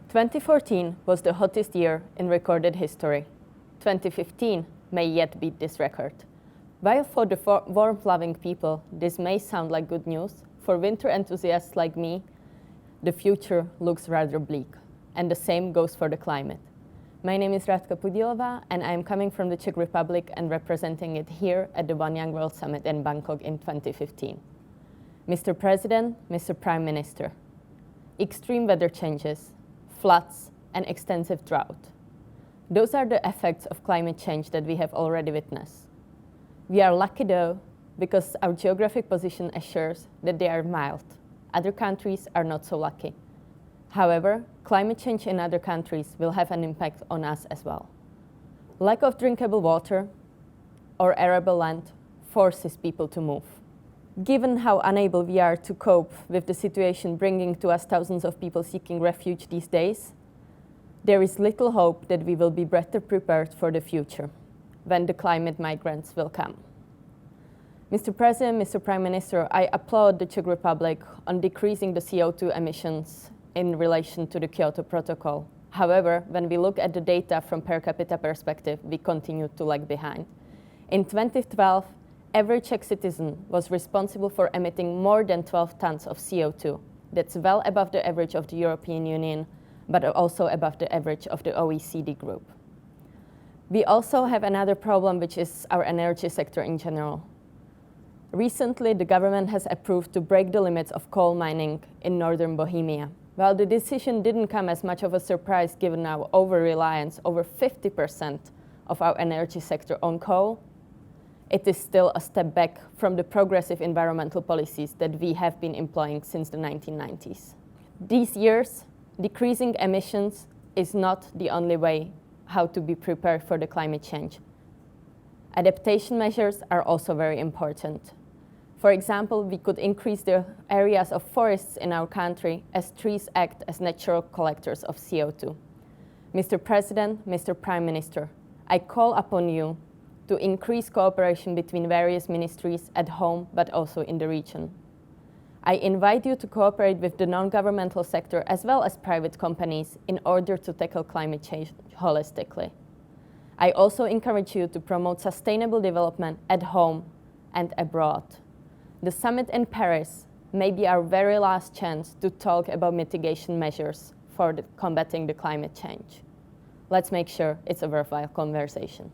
2014 was the hottest year in recorded history. 2015 may yet beat this record. While for the warmth-loving people, this may sound like good news, for winter enthusiasts like me, the future looks rather bleak. And the same goes for the climate. My name is Radka Pudilova, and I am coming from the Czech Republic and representing it here at the One Young World Summit in Bangkok in 2015. Mr. President, Mr. Prime Minister, extreme weather changes, floods, and extensive drought. Those are the effects of climate change that we have already witnessed. We are lucky though, because our geographic position assures that they are mild. Other countries are not so lucky. However, climate change in other countries will have an impact on us as well. Lack of drinkable water or arable land forces people to move. Given how unable we are to cope with the situation bringing to us thousands of people seeking refuge these days, there is little hope that we will be better prepared for the future, when the climate migrants will come. Mr. President, Mr. Prime Minister, I applaud the Czech Republic on decreasing the CO2 emissions in relation to the Kyoto Protocol. However, when we look at the data from per capita perspective, we continue to lag behind. In 2012, every Czech citizen was responsible for emitting more than 12 tons of CO2. That's well above the average of the European Union, but also above the average of the OECD group. We also have another problem, which is our energy sector in general. Recently, the government has approved to break the limits of coal mining in northern Bohemia. While the decision didn't come as much of a surprise given our over-reliance, over 50% of our energy sector on coal, it is still a step back from the progressive environmental policies that we have been employing since the 1990s. These years, decreasing emissions is not the only way how to be prepared for the climate change. Adaptation measures are also very important. For example, we could increase the areas of forests in our country as trees act as natural collectors of CO2. Mr. President, Mr. Prime Minister, I call upon you to increase cooperation between various ministries at home, but also in the region. I invite you to cooperate with the non-governmental sector as well as private companies in order to tackle climate change holistically. I also encourage you to promote sustainable development at home and abroad. The summit in Paris may be our very last chance to talk about mitigation measures for combating the climate change. Let's make sure it's a worthwhile conversation.